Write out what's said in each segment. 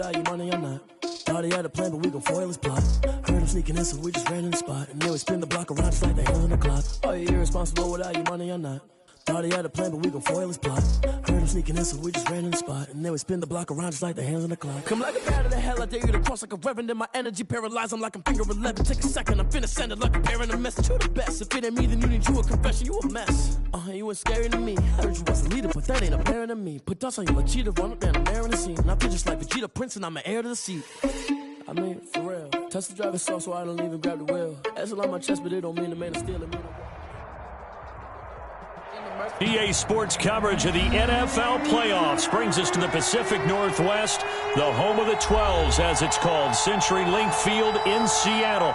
without your money or not. Thought he had a plan, but we gon' foil his plot. Heard him sneaking in, so we just ran in the spot. And then we spin the block around just like the hands on the clock. Are you irresponsible without your money or not? Thought he had a plan, but we gon' foil his plot. Heard him sneaking in, so we just ran in the spot. And then we spin the block around just like the hands on the clock. Come like a bat of the hell, I dare you to cross like a reverend. In my energy paralyzed, I'm like I'm finger 11. Take a second, I'm finna send it like a parent a message. You the best, if it ain't me, then you need you a confession. You a mess. You ain't scary to me. I heard you was a leader, but that ain't apparent to me. Put dust on you like cheetah, run up down the air in the scene. And I feel just like Vegeta Prince, and I'm an heir to the seat. I mean, for real. Touch the driver's soft, so I don't even grab the wheel. That's on my chest, but it don't mean the man is stealing me. EA Sports coverage of the NFL playoffs brings us to the Pacific Northwest, the home of the 12s, as it's called, CenturyLink Field in Seattle.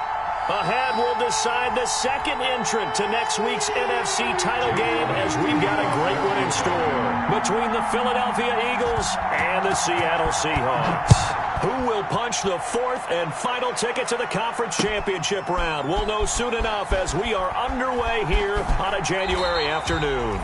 Ahead, we'll decide the second entrant to next week's NFC title game, as we've got a great one in store between the Philadelphia Eagles and the Seattle Seahawks. Who will punch the fourth and final ticket to the conference championship round? We'll know soon enough as we are underway here on a January afternoon.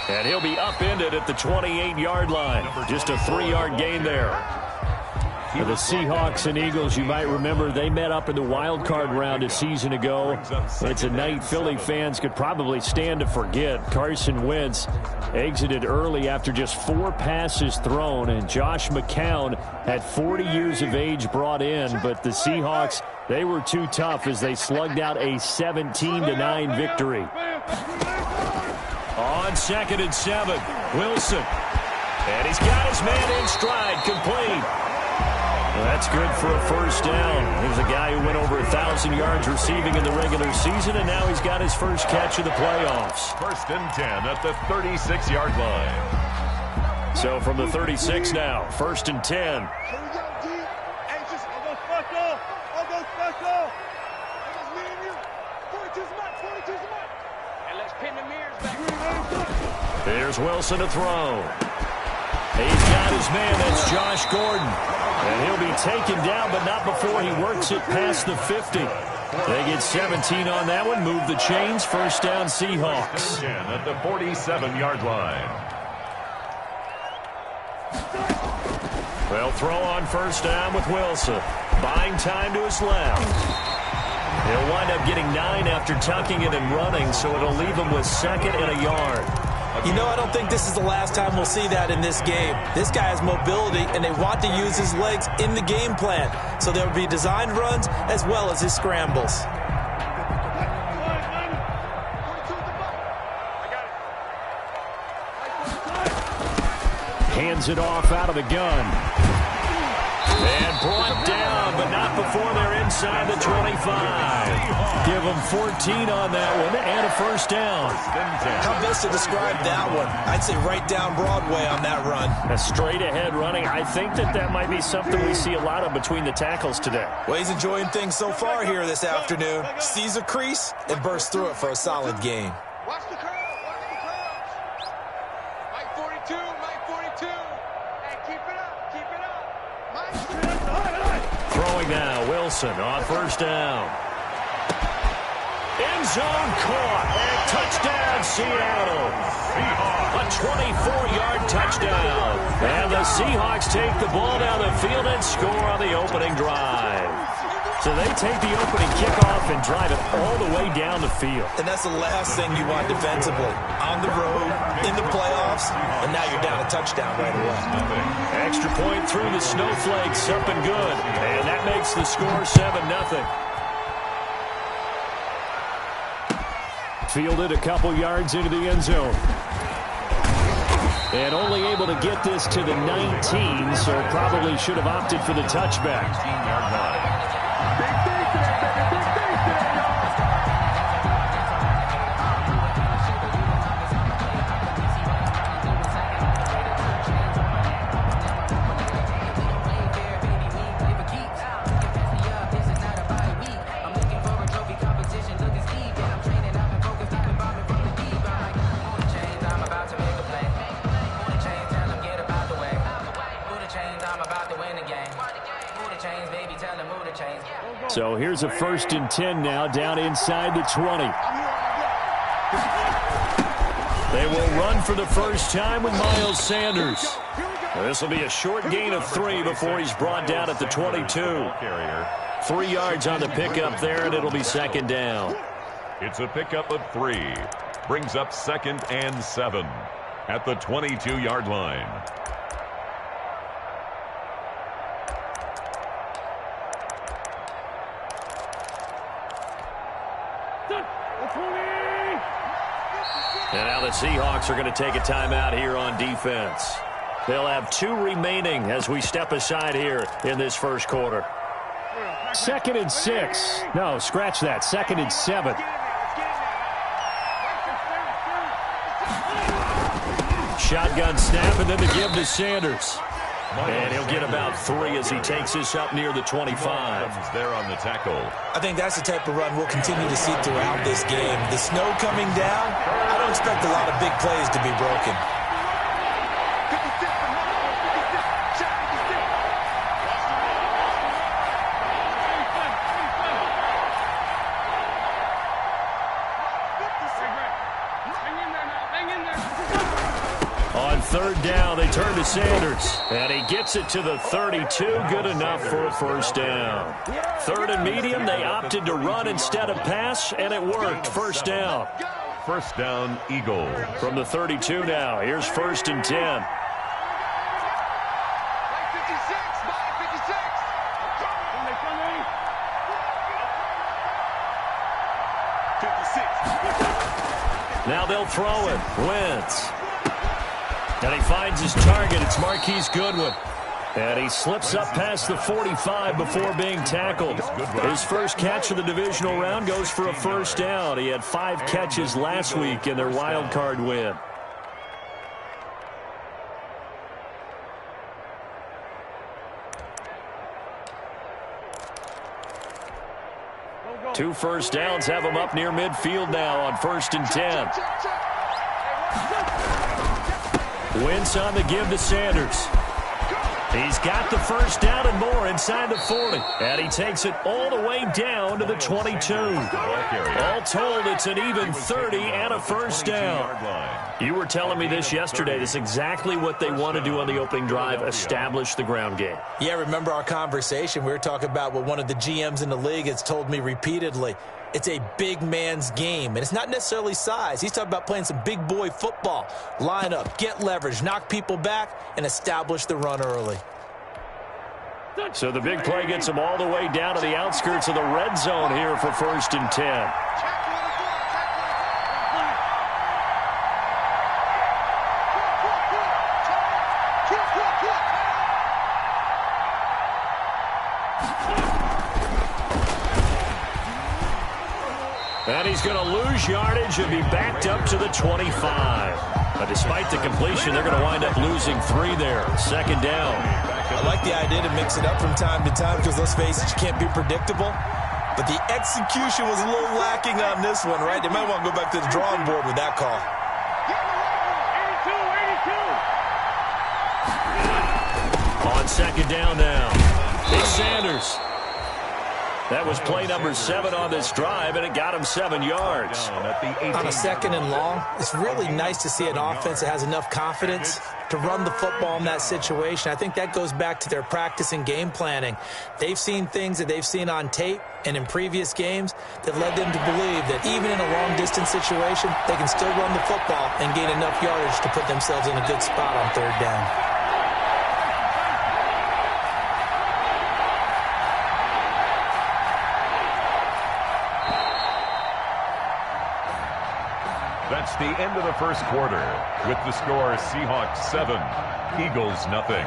And he'll be upended at the 28-yard line. Just a 3-yard gain there. For the Seahawks and Eagles, you might remember they met up in the wild card round a season ago. It's a night Philly fans could probably stand to forget. Carson Wentz exited early after just 4 passes thrown, and Josh McCown had 40 years of age brought in, but the Seahawks, they were too tough as they slugged out a 17-9 victory. On 2nd and 7, Wilson. And he's got his man in stride, complete. Well, that's good for a first down. He was a guy who went over 1,000 yards receiving in the regular season, and now he's got his first catch of the playoffs. 1st and 10 at the 36-yard line. So from the 36 now, 1st and 10. Here's Wilson to throw. He's got his man. That's Josh Gordon. And he'll be taken down, but not before he works it past the 50. They get 17 on that one. Move the chains. First down, Seahawks. At the 47-yard line. They'll throw on first down with Wilson. Buying time to his left. He'll wind up getting 9 after tucking it and running, so it'll leave him with 2nd and a yard. You know, I don't think this is the last time we'll see that in this game. This guy has mobility, and they want to use his legs in the game plan. So there will be designed runs as well as his scrambles. Hands it off out of the gun. And brought down, but not before they're inside the 25. Give them 14 on that one and a first down. How best to describe that one? I'd say right down Broadway on that run. A straight ahead running. I think that might be something we see a lot of between the tackles today. Well, he's enjoying things so far here this afternoon. Sees a crease and bursts through it for a solid gain. Watch the curl. Watch the curl. Mike 42. Mike 42. Hey, keep it up. Keep it up. Throwing now, Wilson on first down. End zone caught. Touchdown, Seattle. A 24-yard touchdown. And the Seahawks take the ball down the field and score on the opening drive. So they take the opening kickoff and drive it all the way down the field. And that's the last thing you want defensively. On the road, in the playoffs, and now you're down a touchdown right away. Extra point through the snowflakes, up and good. And that makes the score 7-0. Fielded a couple yards into the end zone. And only able to get this to the 19, so probably should have opted for the touchback. 15-yard line. So here's a 1st and 10 now, down inside the 20. They will run for the first time with Miles Sanders. This will be a short gain of 3 before he's brought down at the 22. 3 yards on the pickup there, and it'll be 2nd down. It's a pickup of 3. Brings up 2nd and 7 at the 22-yard line. And now the Seahawks are going to take a timeout here on defense. They'll have 2 remaining as we step aside here in this first quarter. 2nd and 6. No, scratch that. 2nd and 7. Shotgun snap, and then the give to Sanders. And he'll get about 3 as he takes this up near the 25. There on the tackle. I think that's the type of run we'll continue to see throughout this game. The snow coming down, I don't expect a lot of big plays to be broken. On 3rd down, they turn to Sanders. And he gets it to the 32. Good enough for a first down. 3rd and medium, they opted to run instead of pass, and it worked. First down. First down, Eagles. From the 32 now, here's 1st and 10. Now they'll throw it. Wentz. And he finds his target. It's Marquise Goodwin. And he slips up past the 45 before being tackled. His first catch of the divisional round goes for a first down. He had 5 catches last week in their wild card win. Two first downs have him up near midfield now on 1st and 10. Wentz on the give to Sanders. He's got the first down and more inside the 40. And he takes it all the way down to the 22. All told, it's an even 30 and a first down. You were telling me this yesterday. This is exactly what they want to do on the opening drive, establish the ground game. Yeah, remember our conversation? We were talking about what one of the GMs in the league has told me repeatedly. It's a big man's game, and it's not necessarily size. He's talking about playing some big boy football. Line up, get leverage, knock people back, and establish the run early. So the big play gets him all the way down to the outskirts of the red zone here for 1st and 10. And he's going to lose yardage and be backed up to the 25. But despite the completion, they're going to wind up losing 3 there. 2nd down. I like the idea to mix it up from time to time because, let's face it, you can't be predictable. But the execution was a little lacking on this one, right? They might want to go back to the drawing board with that call. 82. On 2nd down now, it's Sanders. That was play number 7 on this drive, and it got him 7 yards. On a 2nd and long, it's really nice to see an offense that has enough confidence to run the football in that situation. I think that goes back to their practice and game planning. They've seen things that they've seen on tape and in previous games that led them to believe that even in a long-distance situation, they can still run the football and gain enough yardage to put themselves in a good spot on 3rd down. That's the end of the first quarter. With the score, Seahawks 7, Eagles nothing.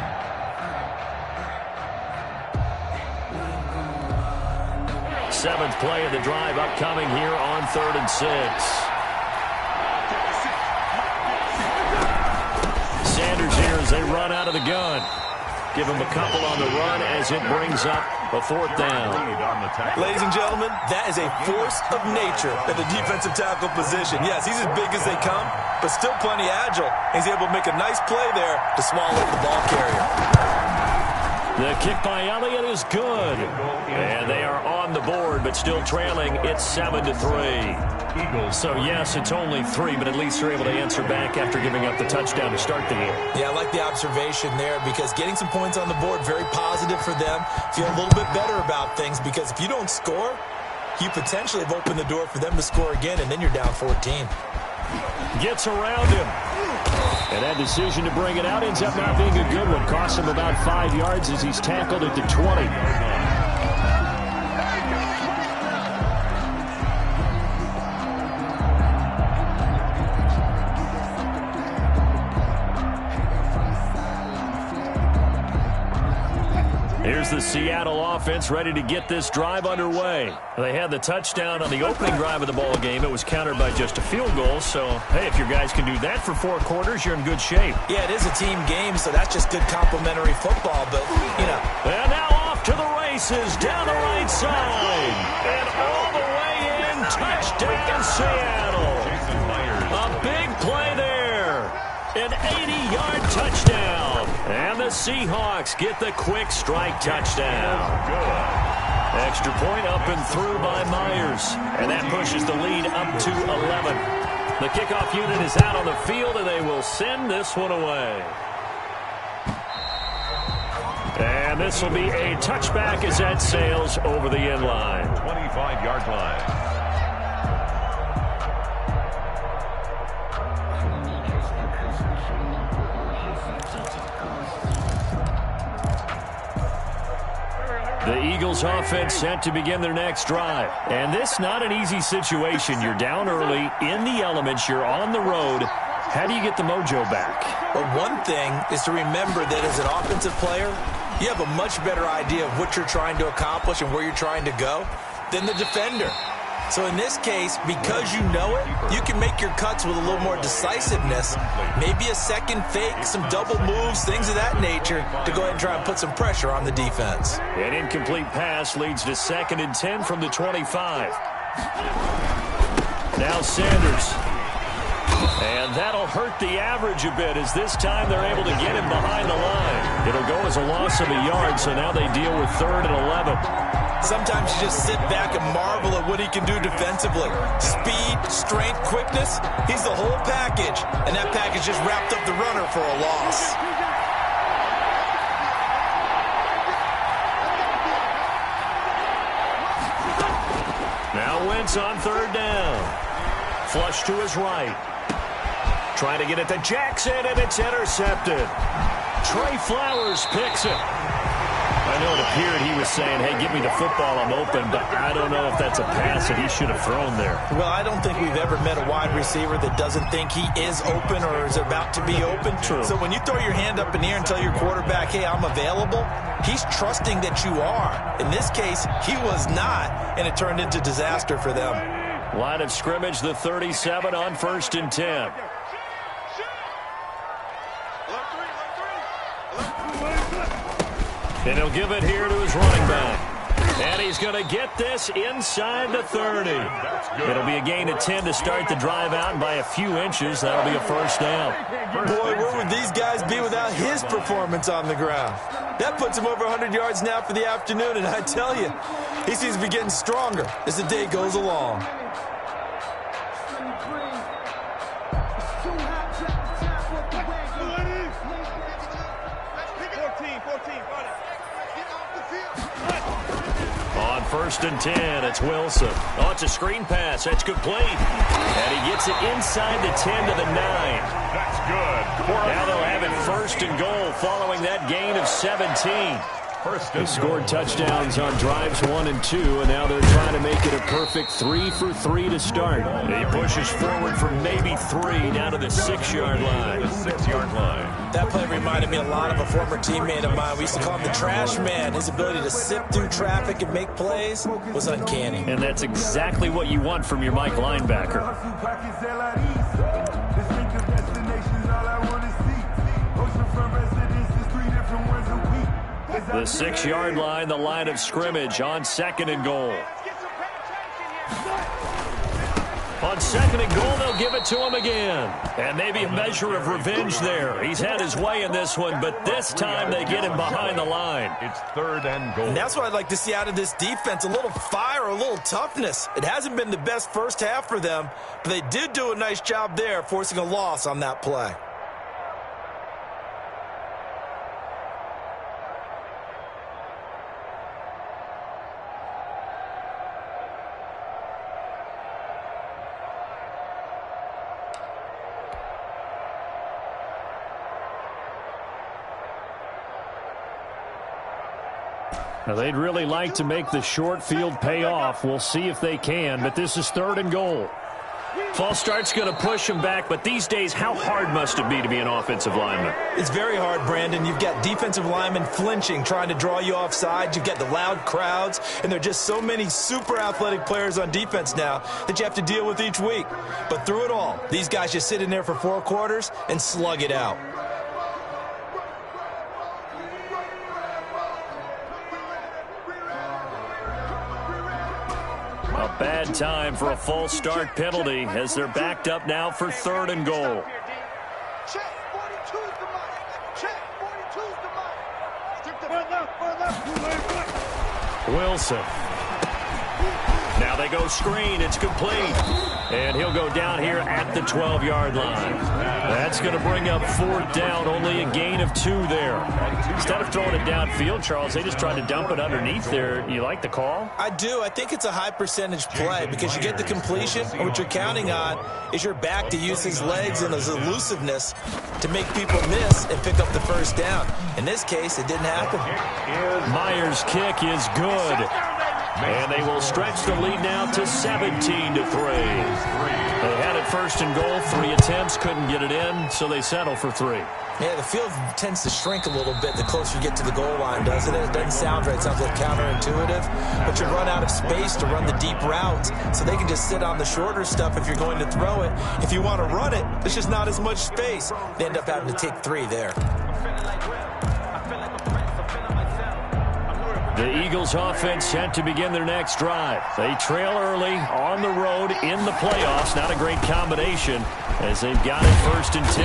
Seventh play of the drive upcoming here on 3rd and 6. Sanders here as they run out of the gun. Give him a couple on the run as it brings up a 4th down. Ladies and gentlemen, that is a force of nature at the defensive tackle position. Yes, he's as big as they come, but still plenty agile. He's able to make a nice play there to swallow up the ball carrier. The kick by Elliott is good. And they are on the board, but still trailing. It's 7-3. So, yes, it's only 3, but at least they're able to answer back after giving up the touchdown to start the game. Yeah, I like the observation there because getting some points on the board, very positive for them. Feel a little bit better about things because if you don't score, you potentially have opened the door for them to score again, and then you're down 14. Gets around him. And that decision to bring it out ends up not being a good one. Costs him about 5 yards as he's tackled at the 20. Here's the Seattle offense ready to get this drive underway. They had the touchdown on the opening drive of the ball game. It was countered by just a field goal. So, hey, if your guys can do that for 4 quarters, you're in good shape. Yeah, it is a team game, so that's just good complementary football. But, you know. And now off to the races down the right side. And all the way in. Touchdown, Seattle. A big play there. An 80-yard touchdown. And the Seahawks get the quick strike touchdown. Extra point up and through by Myers. And that pushes the lead up to 11. The kickoff unit is out on the field, and they will send this one away. And this will be a touchback as that sails over the end line. 25-yard line. The Eagles offense set to begin their next drive. And this not an easy situation. You're down early, in the elements, you're on the road. How do you get the mojo back? Well, one thing is to remember that as an offensive player, you have a much better idea of what you're trying to accomplish and where you're trying to go than the defender. So in this case, because you know it, you can make your cuts with a little more decisiveness, maybe a second fake, some double moves, things of that nature, to go ahead and try and put some pressure on the defense. An incomplete pass leads to 2nd and 10 from the 25. Now Sanders. And that'll hurt the average a bit as this time they're able to get him behind the line. It'll go as a loss of a yard, so now they deal with 3rd and 11. Sometimes you just sit back and marvel at what he can do defensively. Speed, strength, quickness, he's the whole package. And that package just wrapped up the runner for a loss. Now Wentz on 3rd down. Flush to his right. Trying to get it to Jackson, and it's intercepted. Trey Flowers picks it. I know it appeared he was saying, hey, give me the football, I'm open, but I don't know if that's a pass that he should have thrown there. Well, I don't think we've ever met a wide receiver that doesn't think he is open or is about to be open. True. So when you throw your hand up in the air and tell your quarterback, hey, I'm available, he's trusting that you are. In this case, he was not, and it turned into disaster for them. Line of scrimmage, the 37 on 1st and 10. And he'll give it here to his running back. And he's going to get this inside the 30. It'll be a gain of 10 to start the drive out, and by a few inches, that'll be a 1st down. Boy, where would these guys be without his performance on the ground? That puts him over 100 yards now for the afternoon, and I tell you, he seems to be getting stronger as the day goes along. On 1st and 10, it's Wilson. Oh, it's a screen pass. That's complete. And he gets it inside the 10 to the 9. That's good. Now they'll have it 1st and goal following that gain of 17. They scored touchdowns on drives 1 and 2, and now they're trying to make it a perfect 3 for 3 to start. He pushes forward for maybe 3 down to the 6-yard line. The 6-yard line. That play reminded me a lot of a former teammate of mine. We used to call him the trash man. His ability to sift through traffic and make plays was uncanny. And that's exactly what you want from your Mike linebacker. The 6-yard line, the line of scrimmage on 2nd and goal. On 2nd and goal, they'll give it to him again. And maybe a measure of revenge there. He's had his way in this one, but this time they get him behind the line. It's 3rd and goal. And that's what I'd like to see out of this defense, a little fire, a little toughness. It hasn't been the best first half for them, but they did do a nice job there, forcing a loss on that play. Now, they'd really like to make the short field pay off. We'll see if they can, but this is 3rd and goal. False start's going to push him back, but these days, how hard must it be to be an offensive lineman? It's very hard, Brandon. You've got defensive linemen flinching, trying to draw you offside. You've got the loud crowds, and there are just so many super athletic players on defense now that you have to deal with each week. But through it all, these guys just sit in there for 4 quarters and slug it out. A bad time for a false start penalty as they're backed up now for 3rd and goal. Check, 42's the mark. Check, 42's the mark. Wilson. Now they go screen. It's complete. And he'll go down here at the 12-yard line. That's going to bring up 4th down. Only a gain of 2 there. Instead of throwing it downfield, Charles, they just tried to dump it underneath there. You like the call? I do. I think it's a high percentage play because you get the completion, and what you're counting on is your back to use his legs and his elusiveness to make people miss and pick up the 1st down. In this case, it didn't happen. Myers' kick is good. And they will stretch the lead now to 17-3. They had it 1st and goal, 3 attempts, couldn't get it in, so they settle for 3. Yeah, the field tends to shrink a little bit the closer you get to the goal line, doesn't it? It doesn't sound right. It sounds like counterintuitive. But you run out of space to run the deep routes, so they can just sit on the shorter stuff if you're going to throw it. If you want to run it, there's just not as much space. They end up having to take 3 there. The Eagles offense set to begin their next drive. They trail early on the road in the playoffs. Not a great combination as they've got it 1st and 10.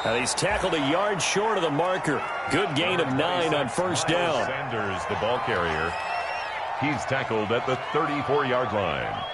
Now he's tackled a yard short of the marker. Good gain of 9 on 1st down. Sanders, the ball carrier. He's tackled at the 34-yard line.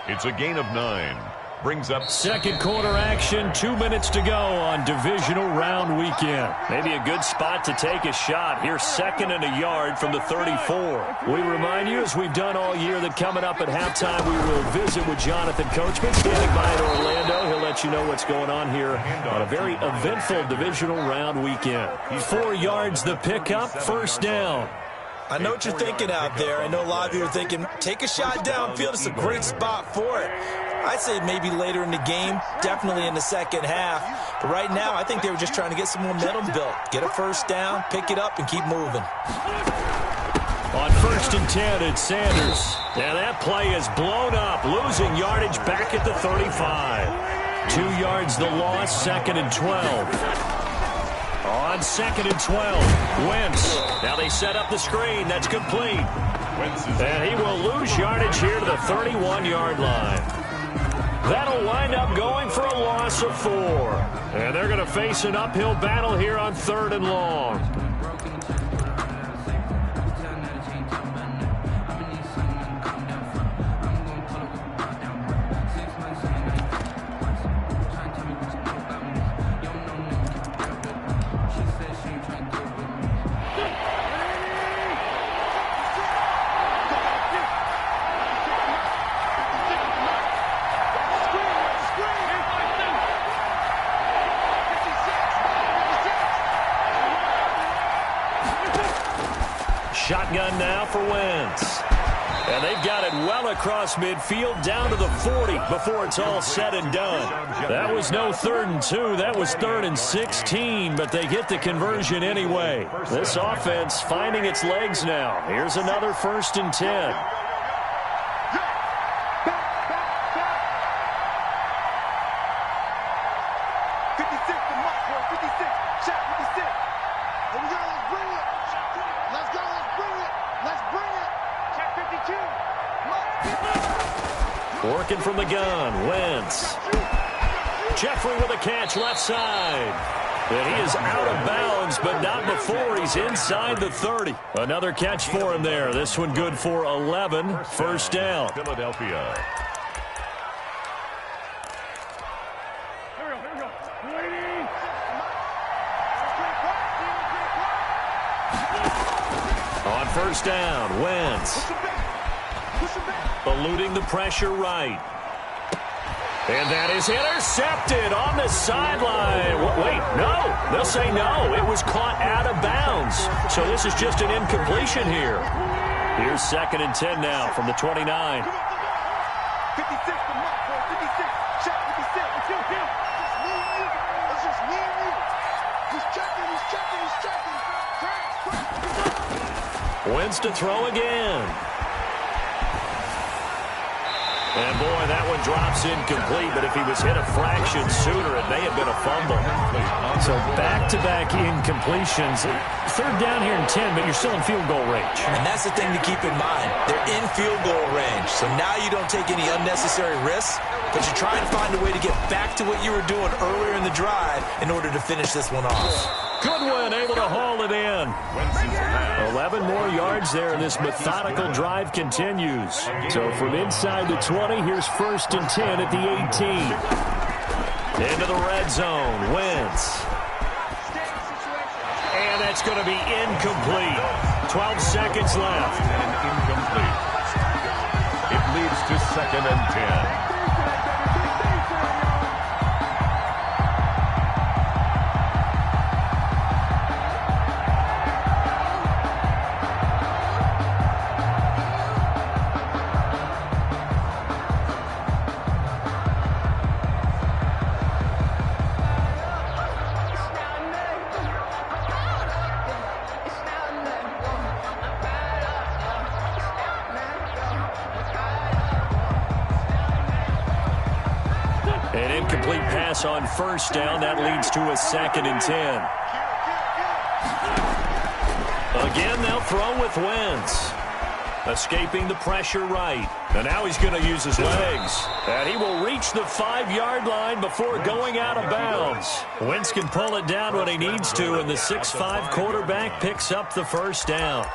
It's a gain of 9. Brings up 2nd quarter action, 2 minutes to go on divisional round weekend. Maybe a good spot to take a shot. Here's 2nd and a yard from the 34. We remind you, as we've done all year, that coming up at halftime, we will visit with Jonathan Coachman, standing by in Orlando. He'll let you know what's going on here on a very eventful divisional round weekend. 4 yards the pickup, 1st down. I know what you're thinking out there. I know a lot of you are thinking, take a shot downfield. It's a great spot for it. I'd say maybe later in the game, definitely in the 2nd half. But right now, I think they were just trying to get some momentum built. Get a 1st down, pick it up, and keep moving. On 1st and 10, it's Sanders. And that play is blown up, losing yardage back at the 35. 2 yards the loss, 2nd and 12. On 2nd and 12, Wentz. Now they set up the screen. That's complete. And he will lose yardage here to the 31-yard line. That'll wind up going for a loss of 4. And they're going to face an uphill battle here on 3rd and long. Shotgun now for Wentz. And they've got it well across midfield down to the 40 before it's all said and done. That was no 3rd and 2. That was 3rd and 16, but they get the conversion anyway. This offense finding its legs now. Here's another 1st and 10. Working from the gun, Wentz. Jeffrey with a catch left side. And he is out of bounds, but not before he's inside the 30. Another catch for him there. This one good for 11. First down. Philadelphia. On first down, Wentz. Eluding the pressure right. And that is intercepted on the sideline. Wait, no. They'll say no. It was caught out of bounds. So this is just an incompletion here. Here's 2nd and 10 now from the 29. 56 to Mark, 56. Check 56. It's him. It's just me and you. He's checking. Wentz to throw again. And, boy, that one drops incomplete, but if he was hit a fraction sooner, it may have been a fumble. So back-to-back incompletions. Third down here in 10, but you're still in field goal range. And that's the thing to keep in mind. They're in field goal range. So now you don't take any unnecessary risks, but you try and find a way to get back to what you were doing earlier in the drive in order to finish this one off. Goodwin able to haul it in. 11 more yards there, and this methodical drive continues. So from inside the 20, here's 1st and 10 at the 18. Into the red zone, Wentz. And that's going to be incomplete. 12 seconds left. And incomplete. It leads to 2nd and 10. An incomplete pass on first down. That leads to a 2nd and 10. Again, they'll throw with Wentz. Escaping the pressure right. And now he's going to use his legs. And he will reach the 5-yard line before going out of bounds. Wentz can pull it down when he needs to, and the 6'5" quarterback picks up the first down.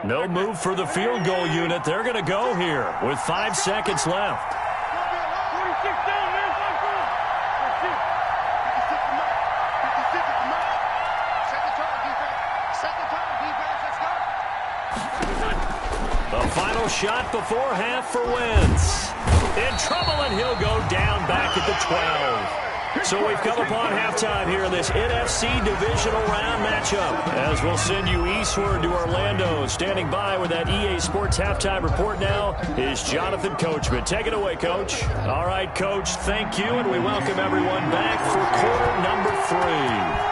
No move for the field goal unit. They're going to go here with 5 seconds left. 46 down, man. 56 to Mark. 56 to Mark. Second time, defense. Let's go. The final shot before half for Wentz. In trouble, and he'll go down back at the 12. So we've come upon halftime here in this NFC Divisional Round matchup. As we'll send you eastward to Orlando. Standing by with that EA Sports Halftime Report now is Jonathan Coachman. Take it away, Coach. All right, Coach, thank you, and we welcome everyone back for quarter number 3.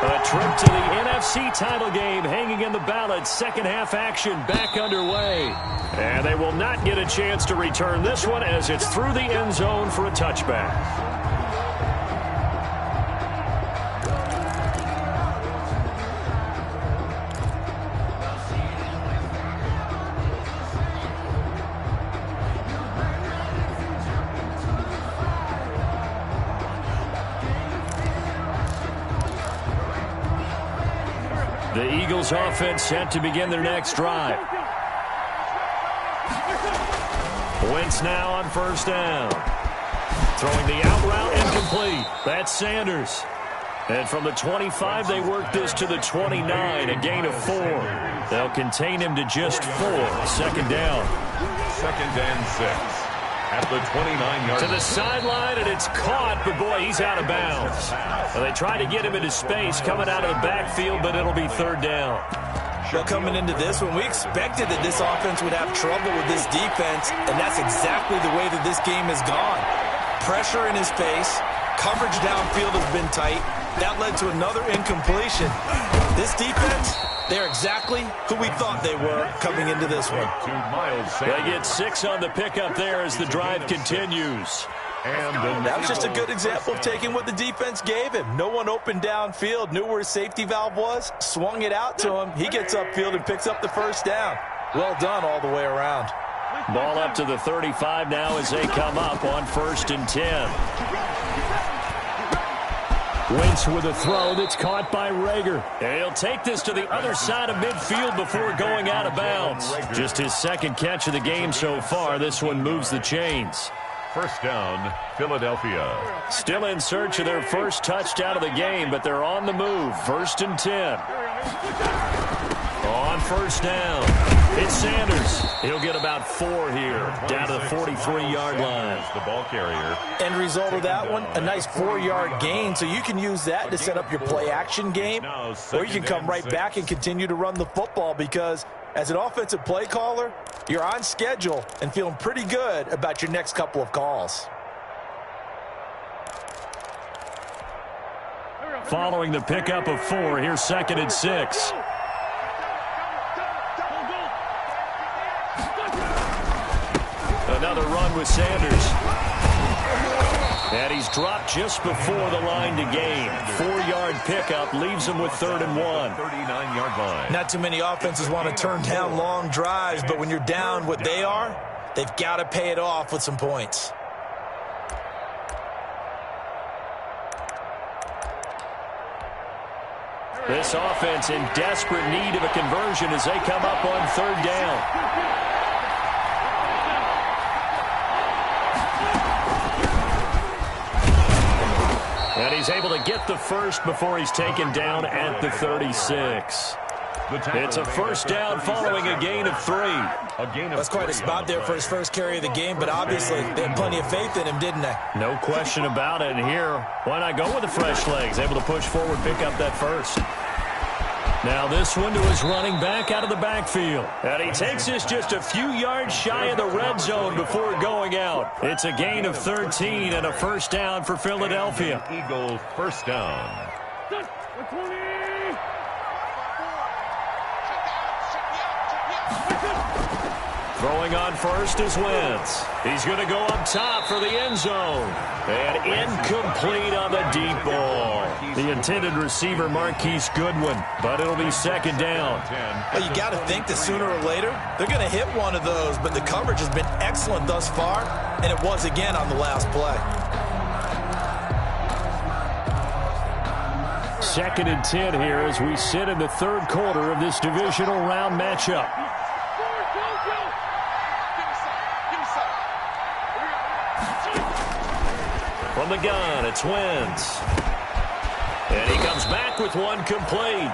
A trip to the NFC title game hanging in the balance. Second half action back underway. And they will not get a chance to return this one as it's through the end zone for a touchback. The Eagles offense set to begin their next drive. Wentz now on first down. Throwing the out route incomplete. That's Sanders. And from the 25, they work this to the 29, a gain of 4. They'll contain him to just 4. Second down. 2nd and 6. At the 29-yard to the sideline, and it's caught, but boy, he's out of bounds. Well, they try to get him into space coming out of the backfield, but it'll be third down. Well, coming into this one, we expected that this offense would have trouble with this defense, and that's exactly the way that this game has gone. Pressure in his face, coverage downfield has been tight. That led to another incompletion. This defense, They're exactly who we thought they were coming into this one. They get 6 on the pickup there as the drive continues. And that was just a good example of taking what the defense gave him. No one open downfield, knew where his safety valve was, swung it out to him. He gets upfield and picks up the first down. Well done all the way around. Ball up to the 35 now as they come up on 1st and 10. Wentz with a throw that's caught by Reagor. And he'll take this to the other side of midfield before going out of bounds. Just his second catch of the game so far. This one moves the chains. First down, Philadelphia. Still in search of their first touchdown of the game, but they're on the move. 1st and 10. On 1st down, it's Sanders. He'll get about 4 here, down to the 43-yard line. The ball carrier. End result of that one, a nice 4-yard gain, so you can use that to set up your play-action game, or you can come right back and continue to run the football because as an offensive play caller, you're on schedule and feeling pretty good about your next couple of calls. Following the pickup of 4, here's 2nd and 6. Another run with Sanders. And he's dropped just before the line to gain. 4-yard pickup leaves him with 3rd and 1. 39-yard line. Not too many offenses want to turn down long drives, but when you're down what they are, they've got to pay it off with some points. This offense in desperate need of a conversion as they come up on 3rd down. And he's able to get the first before he's taken down at the 36. It's a 1st down following a gain of 3. That's quite a spot there for his first carry of the game, but obviously they had plenty of faith in him, didn't they? No question about it. And here, why not go with the fresh legs? Able to push forward, pick up that first. Now this one to his running back out of the backfield. And he takes this just a few yards shy of the red zone before going out. It's a gain of 13 and a 1st down for Philadelphia. Eagles 1st down. Throwing on 1st is Wentz. He's going to go up top for the end zone. And incomplete on the deep ball. The intended receiver, Marquise Goodwin, but it'll be 2nd down. Well, you got to think that sooner or later they're going to hit one of those, but the coverage has been excellent thus far, and it was again on the last play. 2nd and 10 here as we sit in the 3rd quarter of this divisional round matchup. From the gun, it's Wentz. And he comes back with one complete.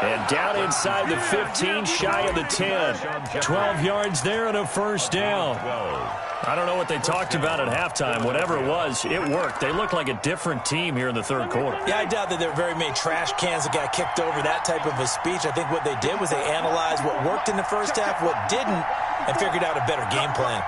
And down inside the 15, shy of the 10. 12 yards there and a 1st down. I don't know what they talked about at halftime. Whatever it was, it worked. They look like a different team here in the 3rd quarter. Yeah, I doubt that there were very many trash cans that got kicked over, that type of a speech. I think what they did was they analyzed what worked in the first half, what didn't, and figured out a better game plan.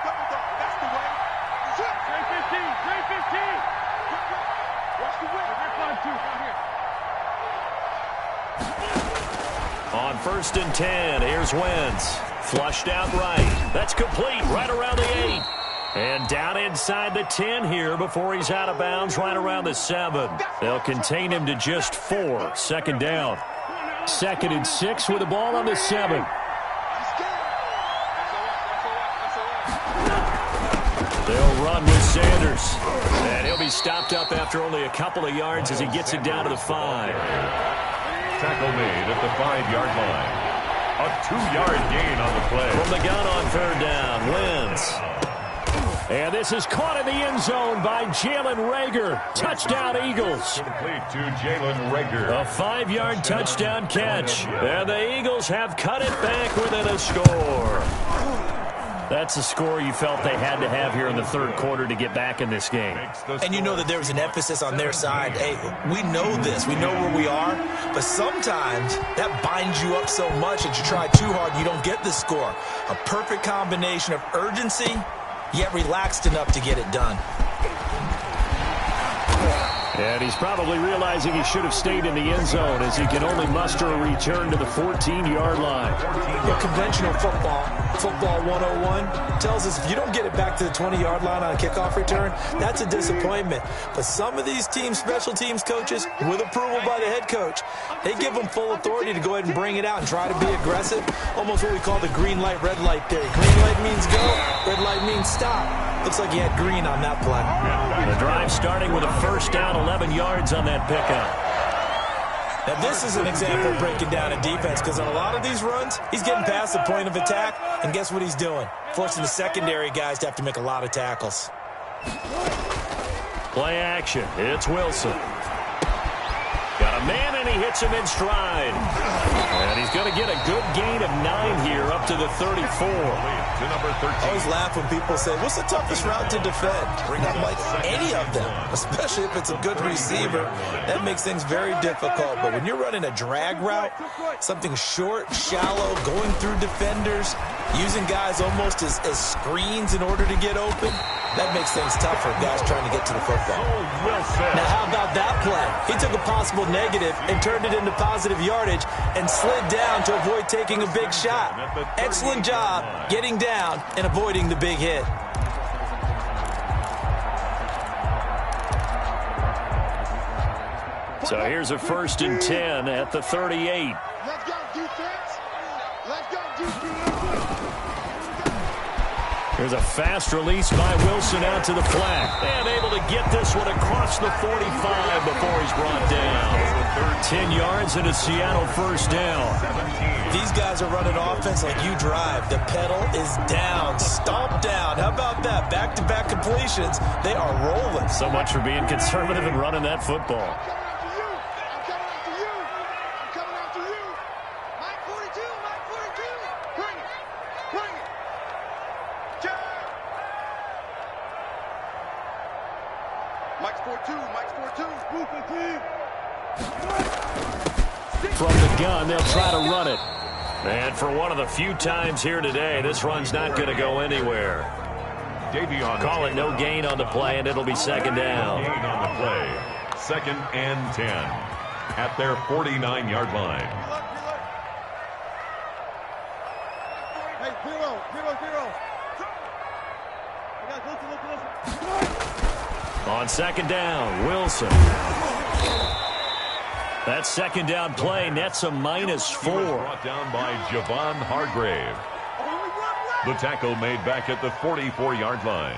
On 1st and 10, here's Wentz. Flushed out right. That's complete right around the 8. And down inside the 10 here before he's out of bounds right around the 7. They'll contain him to just 4. 2nd down. 2nd and 6 with the ball on the 7. They'll run with Sanders. And he'll be stopped up after only a couple of yards as he gets it down to the 5. Tackle made at the 5-yard line. A 2-yard gain on the play. From the gun on 3rd down, Wentz. And this is caught in the end zone by Jalen Reagor. Touchdown, Eagles. Complete to Jalen Reagor. A 5-yard touchdown catch. And the Eagles have cut it back within a score. That's a score you felt they had to have here in the 3rd quarter to get back in this game. And you know that there was an emphasis on their side. Hey, we know this. We know where we are. But sometimes that binds you up so much that you try too hard and you don't get the score. A perfect combination of urgency, yet relaxed enough to get it done. And he's probably realizing he should have stayed in the end zone as he can only muster a return to the 14-yard line. Yeah, conventional football 101, tells us if you don't get it back to the 20-yard line on a kickoff return, that's a disappointment. But some of these team special teams coaches, with approval by the head coach, they give them full authority to go ahead and bring it out and try to be aggressive, almost what we call the green light, red light theory. Green light means go, red light means stop. Looks like he had green on that play. The drive starting with a first down, 11 yards on that pickup. Now, this is an example of breaking down a defense because on a lot of these runs, he's getting past the point of attack, and guess what he's doing? Forcing the secondary guys to have to make a lot of tackles. Play action. It's Wilson. Got a man, and he hits him in stride. And he's going to get a good gain of 9 here up to the 34. To number 13. I always laugh when people say, what's the toughest route to defend? I'm like, any of them, especially if it's a good receiver. That makes things very difficult. But when you're running a drag route, something short, shallow, going through defenders, using guys almost as screens in order to get open, that makes things tough for guys trying to get to the football. Now, how about that play? He took a possible negative and turned it into positive yardage and slid down to avoid taking a big shot. Excellent job getting down and avoiding the big hit. So here's a 1st and 10 at the 38. Let's go, defense. Let's go, defense. There's a fast release by Wilson out to the flat. And able to get this one across the 45 before he's brought down. 10 yards and a Seattle first down. These guys are running offense like you drive. The pedal is down, stomp down. How about that? Back-to-back completions. They are rolling. So much for being conservative and running that football. From the gun, they'll try to run it. And for one of the few times here today, this run's not going to go anywhere. Call it no gain on the play, and it'll be second down. Gain on the play. 2nd and 10 at their 49-yard line. Hey, zero. Listen. On second down, Wilson. That second down play nets a -4. He was brought down by Javon Hargrave. The tackle made back at the 44-yard line.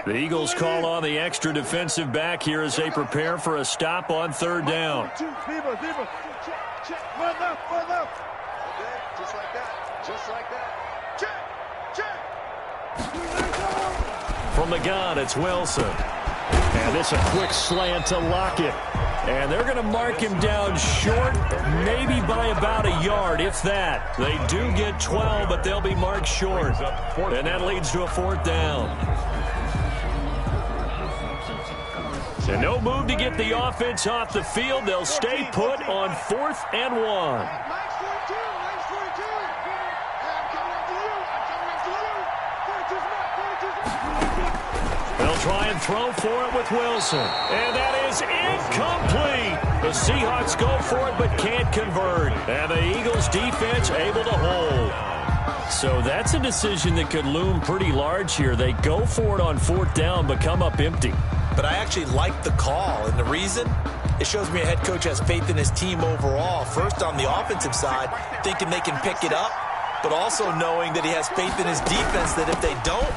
The Eagles call on the extra defensive back here as they prepare for a stop on 3rd down. Zebra. Check. Run left. Okay, just like that. Check. From the gun, it's Wilson. And it's a quick slant to Lockett. And they're going to mark him down short, maybe by about a yard, if that. They do get 12, but they'll be marked short. And that leads to a 4th down. So no move to get the offense off the field. They'll stay put on 4th and 1. Mike's 42. I'm coming after you. 42's mark. They'll try and throw for it with Wilson. And that is incomplete. The Seahawks go for it but can't convert. And the Eagles defense able to hold. So that's a decision that could loom pretty large here. They go for it on 4th down but come up empty. But I actually like the call, and the reason? It shows me a head coach has faith in his team overall. First, on the offensive side, thinking they can pick it up, but also knowing that he has faith in his defense that if they don't,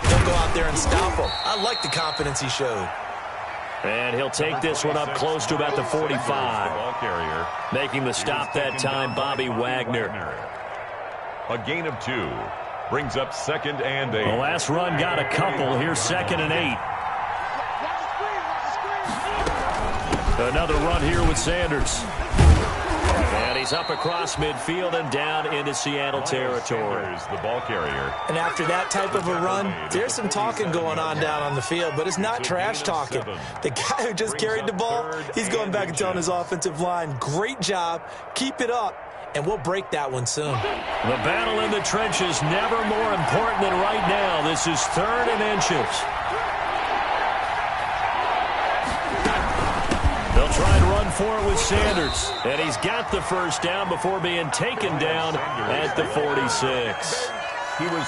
they'll go out there and stop them. I like the confidence he showed. And he'll take this one up close to about the 45. Ball carrier. Making the stop that time, Bobby Wagner. A gain of 2 brings up 2nd and 8. The last run got a couple. Here's 2nd and 8. Another run here with Sanders. And he's up across midfield and down into Seattle territory. Sanders, the ball carrier. And after that type of a run, there's some talking going on down on the field, but it's not trash talking. The guy who just carried the ball, he's going back and telling his offensive line, great job, keep it up. and we'll break that one soon. The battle in the trenches never more important than right now. This is 3rd and inches. They'll try and run for it with Sanders. And he's got the first down before being taken down at the 46.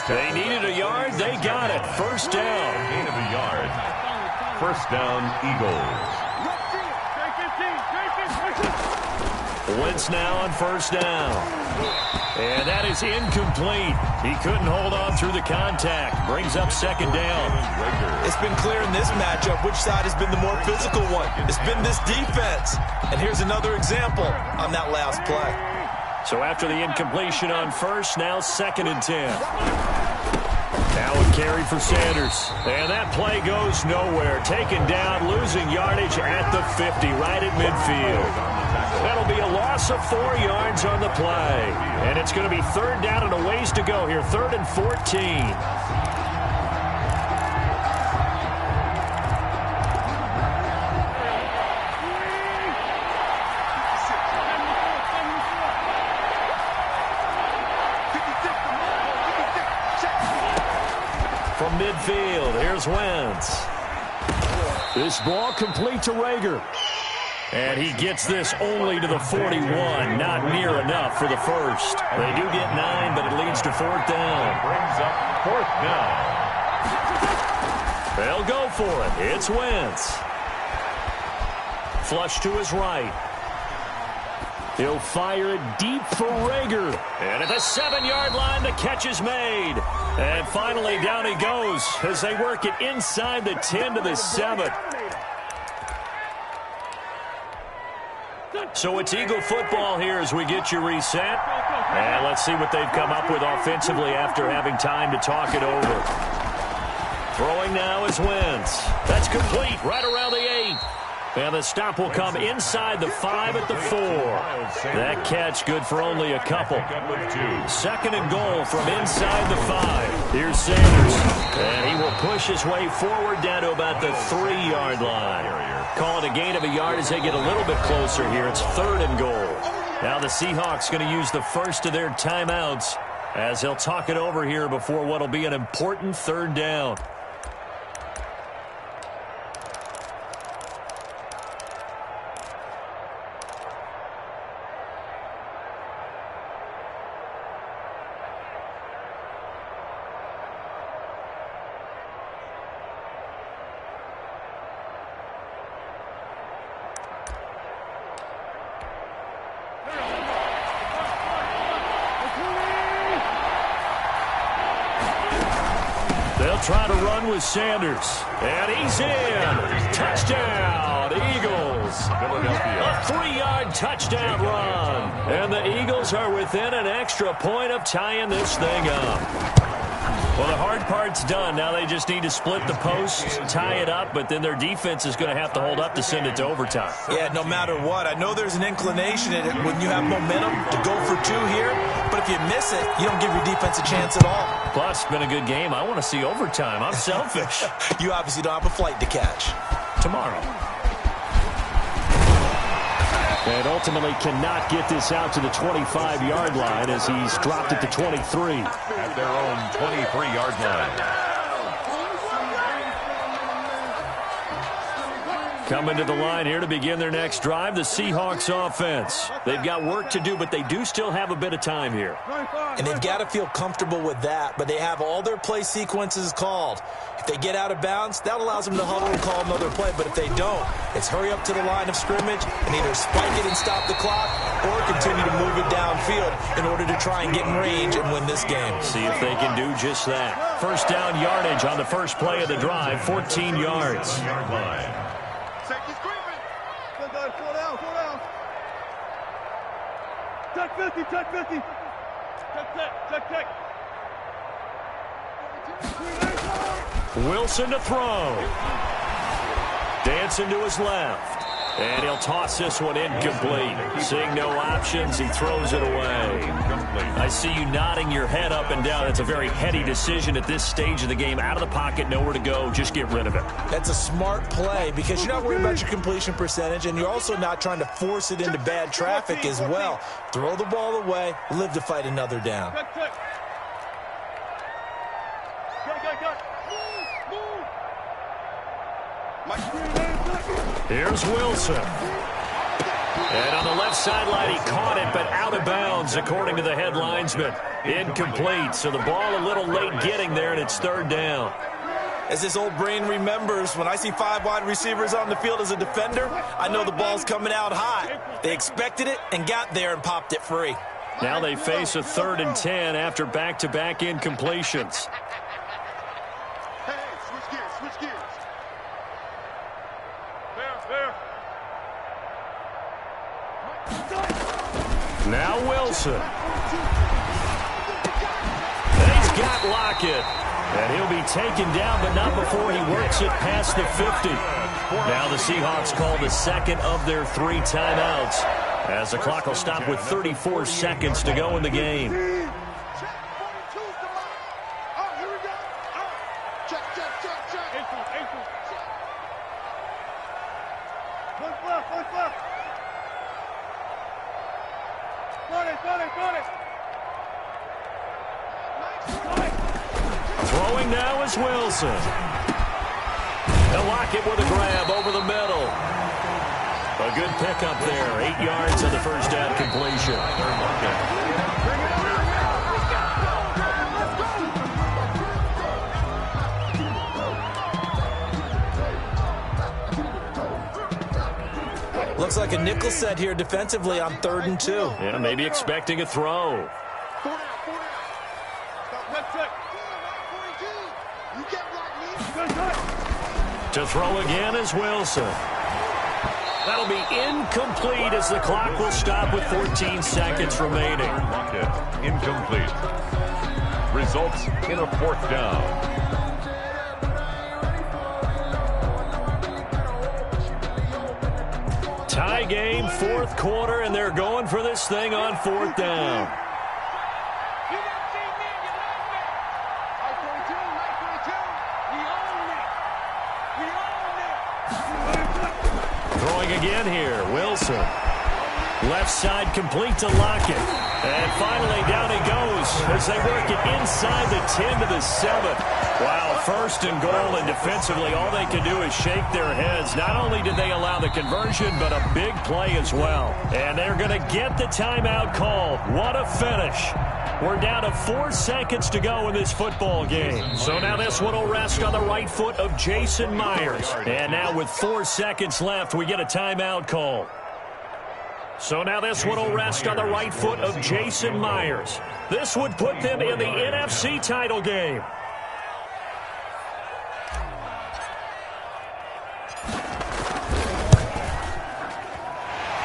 They needed a yard. They got it. First down. Gain of a yard. First down, Eagles. Wentz now on first down. And that is incomplete. He couldn't hold on through the contact. Brings up second down. It's been clear in this matchup which side has been the more physical one. It's been this defense. And here's another example on that last play. So after the incompletion on first, now 2nd and 10. Now a carry for Sanders. And that play goes nowhere. Taken down, losing yardage at the 50, right at midfield. That'll be a loss of 4 yards on the play. And it's going to be 3rd down and a ways to go here. 3rd and 14. From midfield, here's Wentz. This ball complete to Reagor. And he gets this only to the 41. Not near enough for the first. They do get 9, but it leads to 4th down. Brings up 4th down. They'll go for it. It's Wentz. Flush to his right. He'll fire it deep for Reagor. And at the 7-yard line, the catch is made. And finally, down he goes as they work it inside the 10 to the 7. So it's Eagle football here as we get you reset. And let's see what they've come up with offensively after having time to talk it over. Throwing now is Wentz. That's complete right around the 8. And the stop will come inside the 5 at the 4. That catch good for only a couple. 2nd and goal from inside the 5. Here's Sanders. And he will push his way forward down to about the 3-yard line. Call it a gain of a yard as they get a little bit closer here. It's 3rd and goal. Now the Seahawks going to use the first of their timeouts as they'll talk it over here before what will be an important 3rd down. Try to run with Sanders. And he's in. Touchdown, Eagles. A 3-yard touchdown run. And the Eagles are within an extra point of tying this thing up. Well, the hard part's done. Now they just need to split the posts, tie it up, but then their defense is going to have to hold up to send it to overtime. Yeah, no matter what. I know there's an inclination when you have momentum to go for 2 here, but if you miss it, you don't give your defense a chance at all. Plus, it's been a good game. I want to see overtime. I'm selfish. You obviously don't have a flight to catch. Tomorrow. And ultimately cannot get this out to the 25-yard line as he's dropped it to 23. At their own 23-yard line. Coming to the line here to begin their next drive, the Seahawks offense. They've got work to do, but they do still have a bit of time here. And they've got to feel comfortable with that, but they have all their play sequences called. If they get out of bounds, that allows them to huddle and call another play, but if they don't, it's hurry up to the line of scrimmage and either spike it and stop the clock or continue to move it downfield in order to try and get in range and win this game. See if they can do just that. First down yardage on the first play of the drive, 14 yards. Safety's creeping. Go, go, 4 down, 4 down. Check 50, check 50. Check. Wilson to throw. Dancing to his left. And he'll toss this one incomplete. Seeing no options, he throws it away. I see you nodding your head up and down. It's a very heady decision at this stage of the game. Out of the pocket, nowhere to go. Just get rid of it. That's a smart play because you're not worried about your completion percentage, and you're also not trying to force it into bad traffic as well. Throw the ball away, live to fight another down. Here's Wilson. And on the left sideline, he caught it, but out of bounds, according to the head linesman. Incomplete, so the ball a little late getting there, and it's third down. As this old brain remembers, when I see 5 wide receivers on the field as a defender, I know the ball's coming out high. They expected it and got there and popped it free. Now they face a 3rd and 10 after back-to-back incompletions. Switch gears. Now Wilson. And he's got Lockett. And he'll be taken down, but not before he works it past the 50. Now the Seahawks call the second of their 3 timeouts, as the clock will stop with 34 seconds to go in the game. Throwing now is Wilson. And Lockett with a grab over the middle. A good pickup there. 8 yards on the first down completion. Looks like a nickel set here defensively on 3rd and 2. Yeah, maybe expecting a throw. To throw again is Wilson. That'll be incomplete as the clock will stop with 14 seconds remaining. Incomplete. Results in a 4th down. Tie game, 4th quarter, and they're going for this thing on 4th down. Throwing again here, Wilson. Left side complete to Lockett. And finally down he goes as they work it inside the 10 to the 7. Wow, 1st and goal, and defensively all they can do is shake their heads. Not only did they allow the conversion, but a big play as well. And they're going to get the timeout called. What a finish. We're down to 4 seconds to go in this football game. So now this one will rest on the right foot of Jason Myers. And now with 4 seconds left, we get a timeout call. So now this one will rest on the right foot of Jason Myers. This would put them in the NFC title game.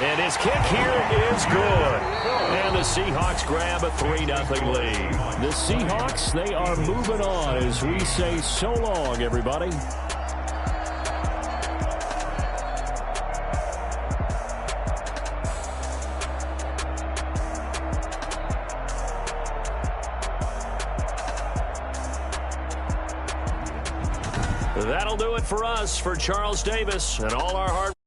And his kick here is good. And the Seahawks grab a 3-0 lead. The Seahawks, they are moving on as we say so long, everybody. That'll do it for us. For Charles Davis and all our hard